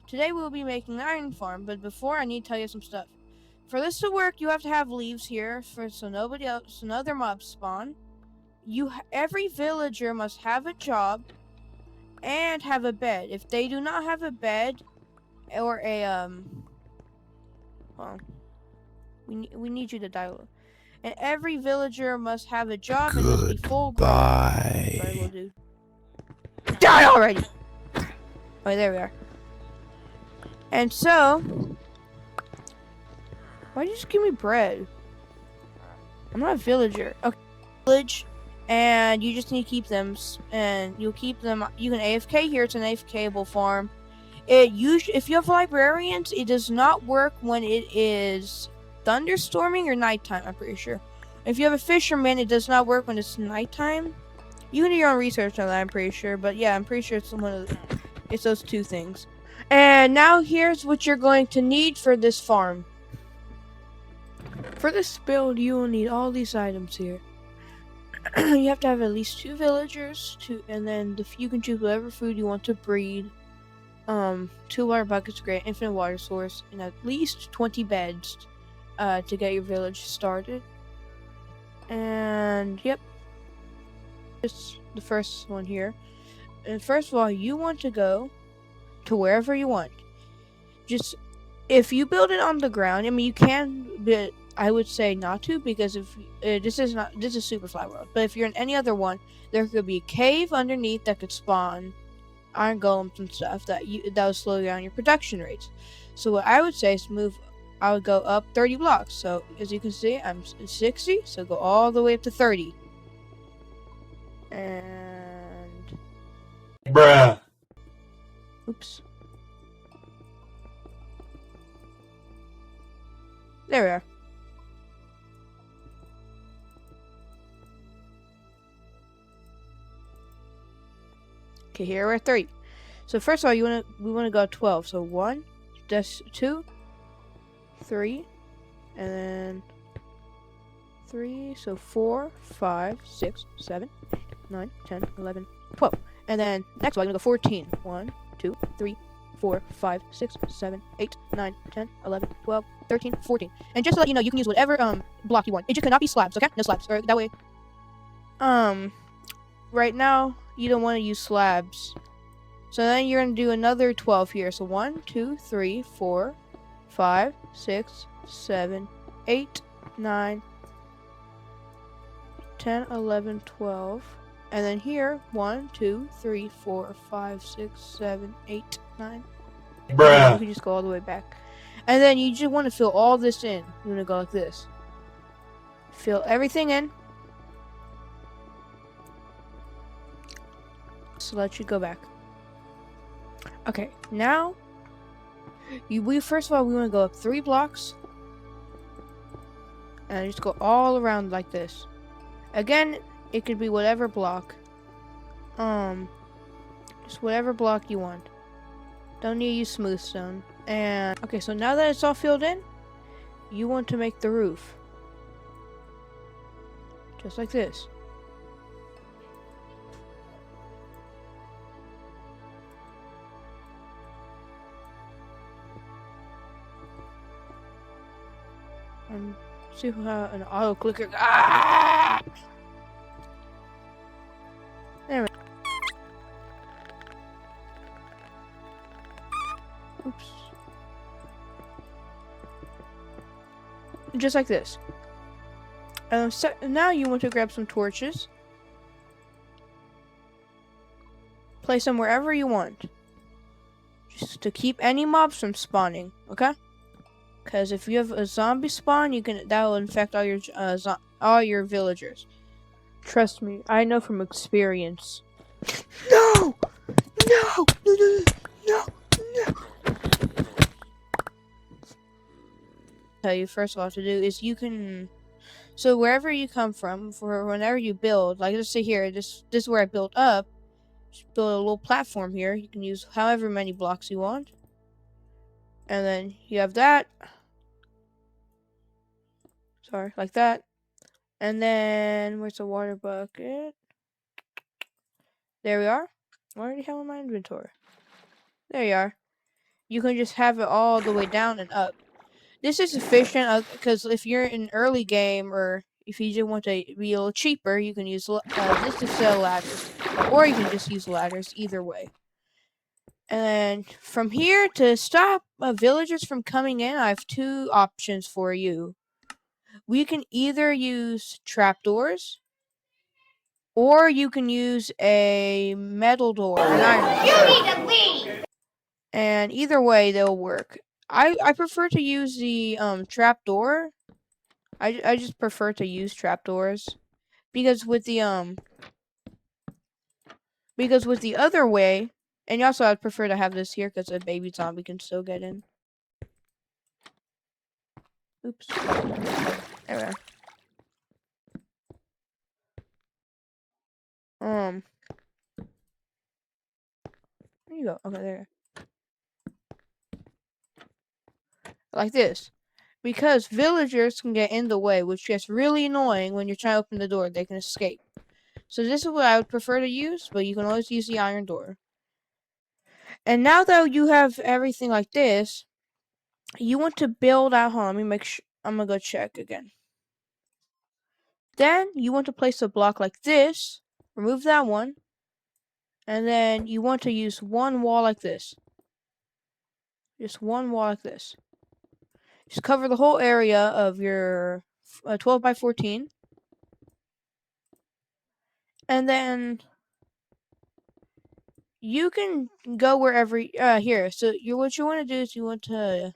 today we'll be making an iron farm, but before I need to tell you some stuff. For this to work, you have to have leaves here so nobody else, so no other mobs spawn. Every villager must have a job and have a bed. If they do not have a bed or a well, we need you to dial. And every villager must have a job and must be full grown. Sorry, little dude. Die already! Oh, there we are. And so, why do you just give me bread? I'm not a villager. Okay, village, and you just need to keep them, and you'll keep them. You can AFK here. It's an AFKable farm. If you have librarians, it does not work when it is thunderstorming or nighttime. I'm pretty sure. If you have a fisherman, it does not work when it's nighttime. You can do your own research on that. I'm pretty sure, but yeah, I'm pretty sure it's those two things. And now here's what you're going to need for this farm. For this build, you will need all these items here. You have to have at least 2 villagers, and then you can choose whatever food you want to breed. 2 water buckets, great, infinite water source, and at least 20 beds to get your village started. And yep, it's the first one here. And first of all, you want to go to wherever you want. Just if you build it on the ground, I mean you can, but I would say not to, because if this is Super Fly World. But if you're in any other one, there could be a cave underneath that could spawn iron golems and stuff that will slow down your production rates. So what I would say is I would go up 30 blocks. So as you can see, I'm 60, so go all the way up to 30. And bruh. Oops. There we are. Okay, here we're at 30. So first of all, we wanna go 12. So 1, that's 2, 3, and then 3. So 4, 5, 6, 7, 9, 10, 11, 12. And then next one, I'm gonna go 14. 1, 2, 3, 4, 5, 6, 7, 8, 9, 10, 11, 12, 13, 14. And just to let you know, you can use whatever block you want. It just cannot be slabs, okay? No slabs. Or that way. Right now you don't want to use slabs. So then you're gonna do another 12 here. So 1, 2, 3, 4, 5, 6, 7, 8, 9, 10, 11, 12. And then here, 1, 2, 3, 4, 5, 6, 7, 8, 9. Bruh. You can just go all the way back. And then you just want to fill all this in. You want to go like this. Fill everything in. So let you go back. Okay, now first of all we want to go up 3 blocks. And just go all around like this. Again, it could be whatever block. Just whatever block you want. Don't need to use smooth stone. And okay, so now that it's all filled in, you want to make the roof. Just like this. See how an auto clicker. Ah! There we go. Oops. Just like this. So now you want to grab some torches. Place them wherever you want. Just to keep any mobs from spawning, okay? Because if you have a zombie spawn, that will infect all your villagers. Trust me, I know from experience. No! No! No! No! No! No! Tell you first of all what to do is so wherever you come from, for whenever you build, like let's say here, this is where I built up. Just build a little platform here. You can use however many blocks you want. And then you have that. Sorry, like that. And then, where's the water bucket? There we are. What do I already have in my inventory? There you are. you can just have it all the way down and up. This is efficient because if you're in early game or if you just want to be a little cheaper, you can use this to sell ladders, or you can just use ladders. Either way. And from here, to stop villagers from coming in, I have two options for you. We can either use trapdoors, or you can use a metal door, an iron door. You need to leave! And either way, they'll work. I prefer to use the trapdoor. I just prefer to use trapdoors because with the other way, and also I'd prefer to have this here because a baby zombie can still get in. Oops. There we are. There you go. Okay, there. Like this. Because villagers can get in the way, which gets really annoying when you're trying to open the door. They can escape. So this is what I would prefer to use, but you can always use the iron door. And now that you have everything like this, you want to build out. Hold on, let me make sure. I'm gonna go check again. Then you want to place a block like this. Remove that one. And then you want to use one wall like this. Just one wall like this. Just cover the whole area of your 12 by 14. And then you can go wherever here. So what you want to do is you want to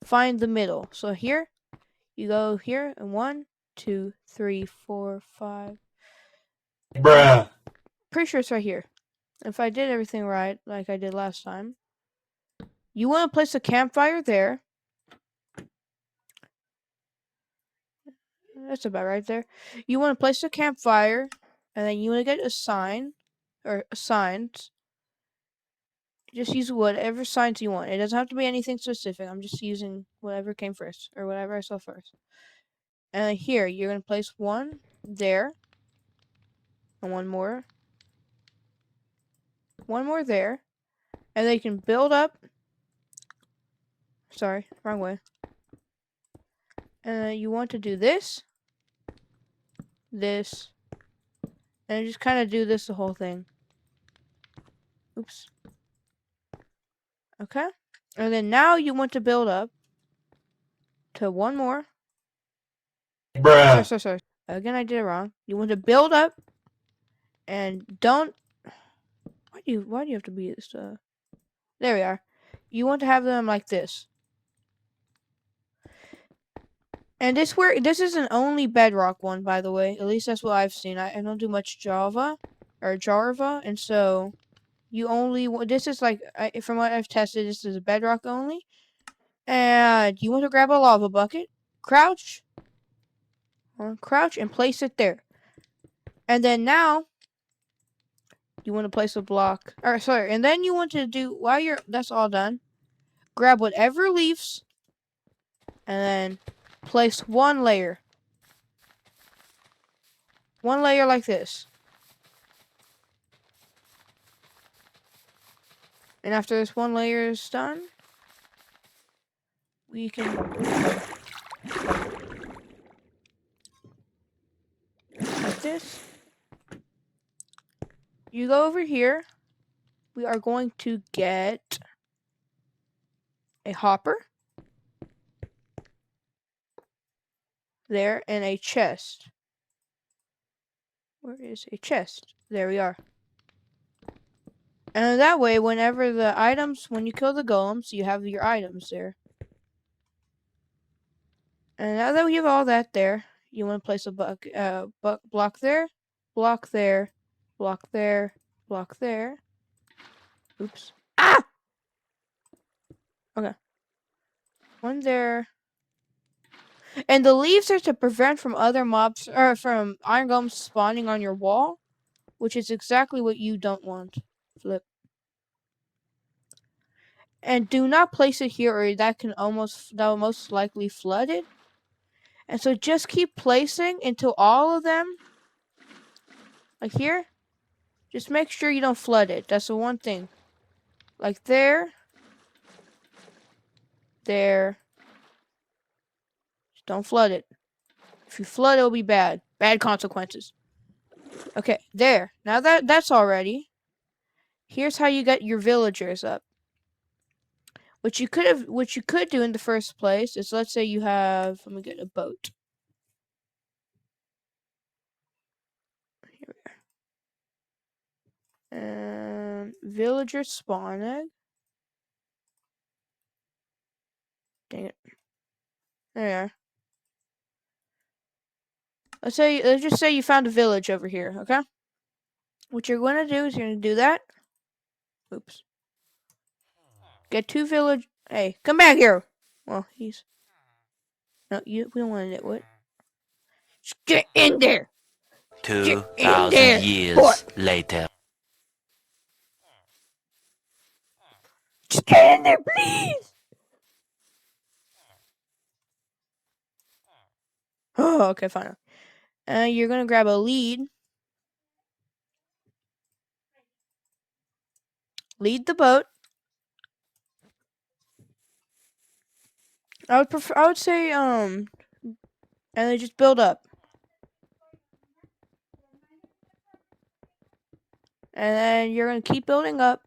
find the middle. So here, you go here, and 1, 2, 3, 4, 5. Bruh. Pretty sure it's right here. If I did everything right, like I did last time, you want to place a campfire there. That's about right there. You want to place a campfire, and then you want to get a sign, or signs. Just use whatever signs you want. It doesn't have to be anything specific. I'm just using whatever came first, or whatever I saw first. And then here, you're going to place one there, and one more. One more there. And then you can build up. Sorry, wrong way. And you want to do this. This. And just kind of do this the whole thing. Oops. Okay. And then now you want to build up to one more. Bruh. Sorry. Again, I did it wrong. You want to build up and don't. Why do you have to be this? There we are. You want to have them like this. And this is an only Bedrock one, by the way. At least that's what I've seen. I don't do much Java, and so you only. This is like from what I've tested. This is a Bedrock only, and you want to grab a lava bucket, crouch, and place it there. And then now you want to place a block. And then you want to do that's all done. Grab whatever leaves, and then place one layer. One layer like this. And after this one layer is done, we can like this. You go over here. We are going to get a hopper. There, and a chest. Where is a chest? There we are. And that way, when you kill the golems, you have your items there. And now that we have all that there, you want to place a block there, block there, block there, block there. Oops. Ah! Okay. One there. And the leaves are to prevent from other mobs, or from iron golems spawning on your wall, which is exactly what you don't want. Flip. And do not place it here, or that will most likely flood it. And so just keep placing until all of them, like here, just make sure you don't flood it. That's the one thing. Like there. There. Just don't flood it. If you flood, it'll be bad. Bad consequences. Okay, there. Now that's all ready. Here's how you get your villagers up. What you could do in the first place is, let's say you have, let me get a boat. Here we are. And villager spawn egg. Dang it. There you are. Let's just say you found a village over here, okay? What you're going to do is you're going to do that. Oops. Get 2 village. Hey, come back here. Well, he's. No, we don't want to nitwit. Just get in there. 2,000 years later. Just get in there, please. Oh, okay, fine. You're going to grab a lead. Lead the boat. I would say, and then just build up. And then you're going to keep building up.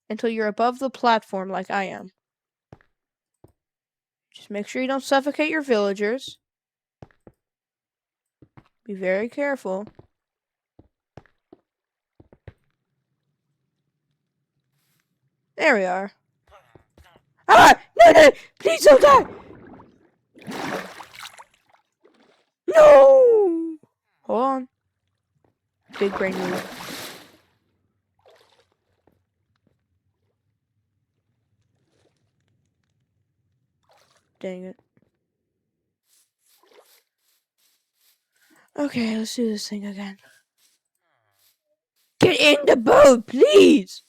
Until you're above the platform like I am. Just make sure you don't suffocate your villagers. Be very careful. There we are. Ah! No! Please don't die! No! Hold on. Big brain move. Dang it. Okay, let's do this thing again. Get in the boat, please!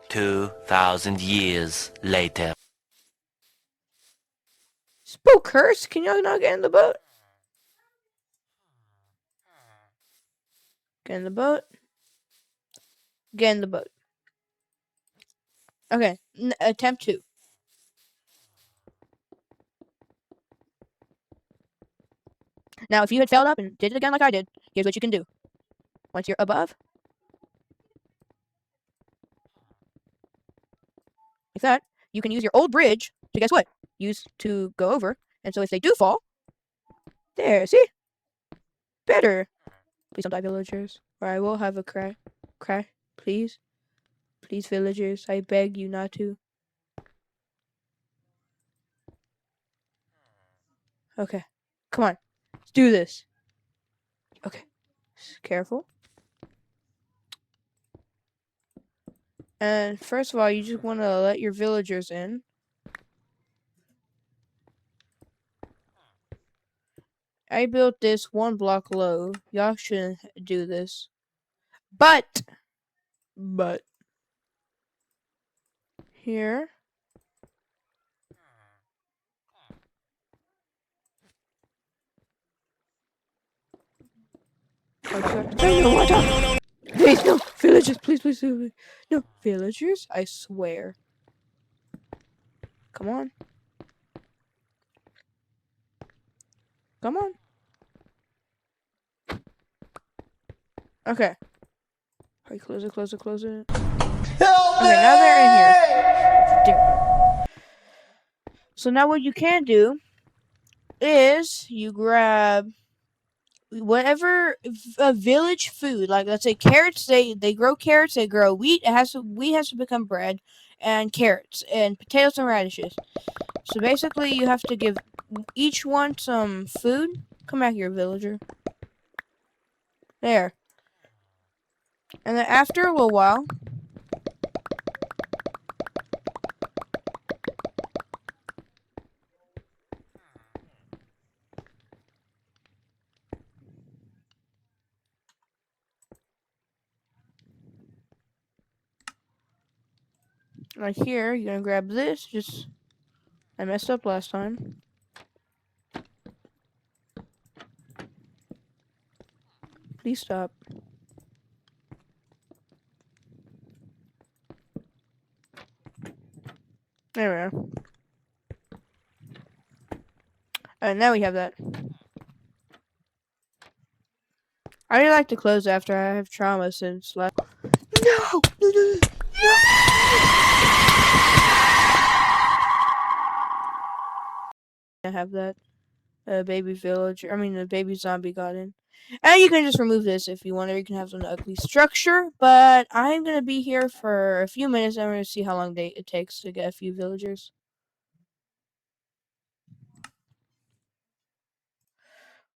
2,000 years later. Spook curse? Can y'all not get in the boat? Get in the boat. Get in the boat. Okay, attempt 2. Now, if you had failed up and did it again like I did, here's what you can do. Once you're above, like that, you can use your old bridge to, guess what? Use to go over. And so if they do fall, there, see? Better. Please don't die, villagers, or I will have a cry. Please. Please, villagers, I beg you not to. Okay. Come on. Let's do this. Okay. Careful. And first of all, you just want to let your villagers in. I built this 1 block low. Y'all shouldn't do this. But. Here. No. Please, no. Villagers, please. No. Villagers, I swear. Come on. Okay. Alright, close it. Help Okay, now they're in here. There. So now what you can do is you grab whatever village food, like let's say carrots. They grow carrots. They grow wheat. Wheat has to become bread, and carrots and potatoes and radishes. So basically, you have to give each one some food. Come back here, villager. There. And then after a little while, right here, you're gonna grab this. I messed up last time. Please stop. There we are. And now we have that. I really like to close after I have trauma since last. No! I have that baby villager. I mean, the baby zombie got in. And you can just remove this if you want, or you can have an ugly structure. But I'm gonna be here for a few minutes. I'm gonna see how long it takes to get a few villagers.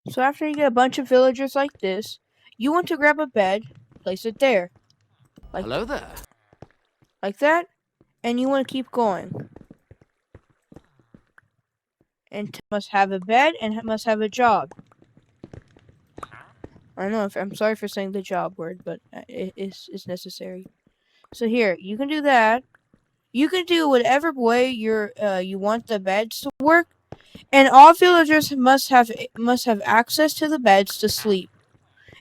So after you get a bunch of villagers like this, you want to grab a bed, place it there. Hello there. Like that, and you want to keep going. And must have a bed and must have a job. I know, I'm sorry for saying the job word, but it's necessary. So here, you can do that. You can do whatever way you want the beds to work, and all villagers must have access to the beds to sleep.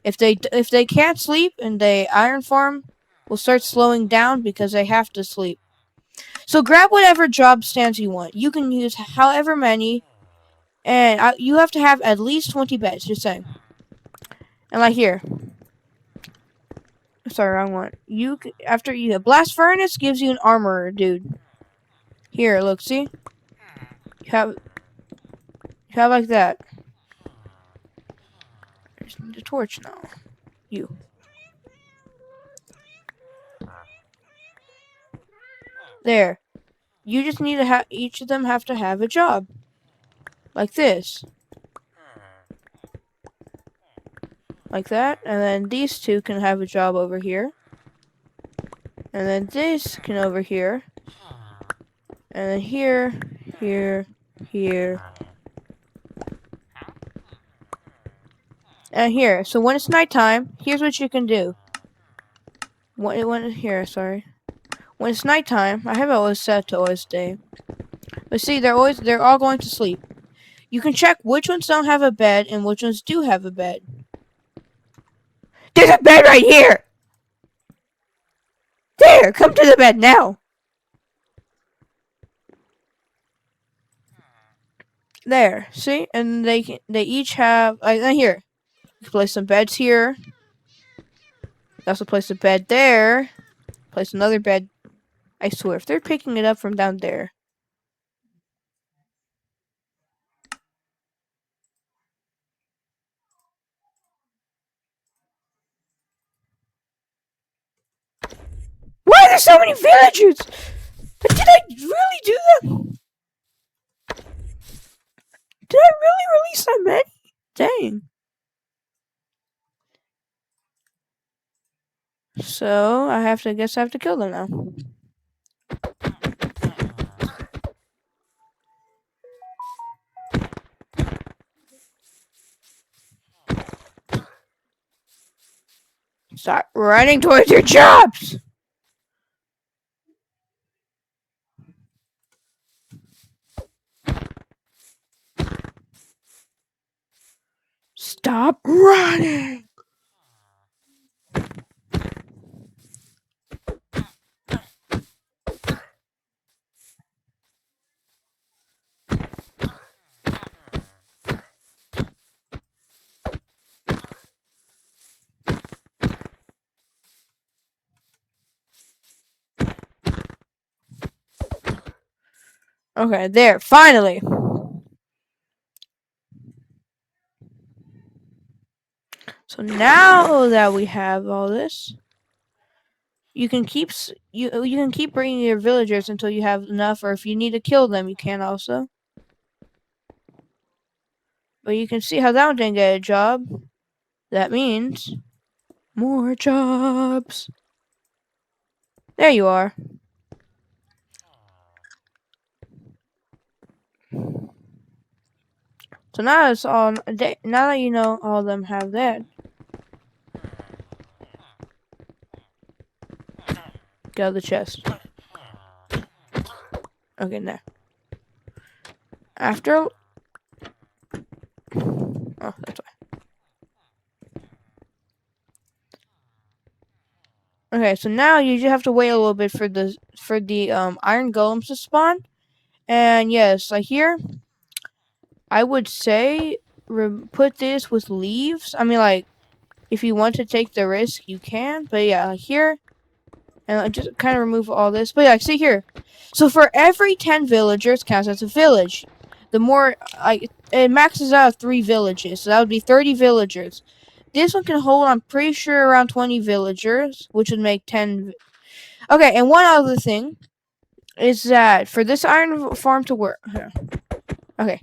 If they can't sleep, and the iron farm will start slowing down because they have to sleep. So grab whatever job stands you want. You can use however many, and you have to have at least 20 beds. Just saying. And like here. Sorry, wrong one. A blast furnace gives you an armor, dude. Here, look, see? You have like that. I just need a torch now. You. There. You just need to have each of them have to have a job. Like this. Like that. And then these two can have a job over here. And then this can over here. And then here, here, here. And here. So when it's nighttime, here's what you can do. When it's nighttime, I have it always set to always day. But see, they're all going to sleep. You can check which ones don't have a bed and which ones do have a bed. There's a bed right here! There! Come to the bed now! There, see? And they each have here. You can place some beds here. Also place a bed there. Place another bed. I swear, if they're picking it up from down there. Why are there so many villagers? Did I really do that? Did I really release that many? Dang. So, I have to kill them now. Start running towards your jobs! Stop running! Okay, there, finally! So now that we have all this, you can keep bringing your villagers until you have enough, or if you need to kill them, you can also. But you can see how that one didn't get a job. That means more jobs. There you are. So now it's all. Now that you know all of them have that, get out of the chest. Okay, there. After. Oh, that's why. Okay, so now you just have to wait a little bit for the iron golems to spawn. And yes, like here, I would say put this with leaves. I mean, like, if you want to take the risk, you can. But yeah, like here, and just kind of remove all this. But yeah, see here. So for every 10 villagers counts as a village. The more, it maxes out 3 villages. So that would be 30 villagers. This one can hold, I'm pretty sure, around 20 villagers, which would make 10. Okay, and one other thing is that for this iron farm to work. Okay.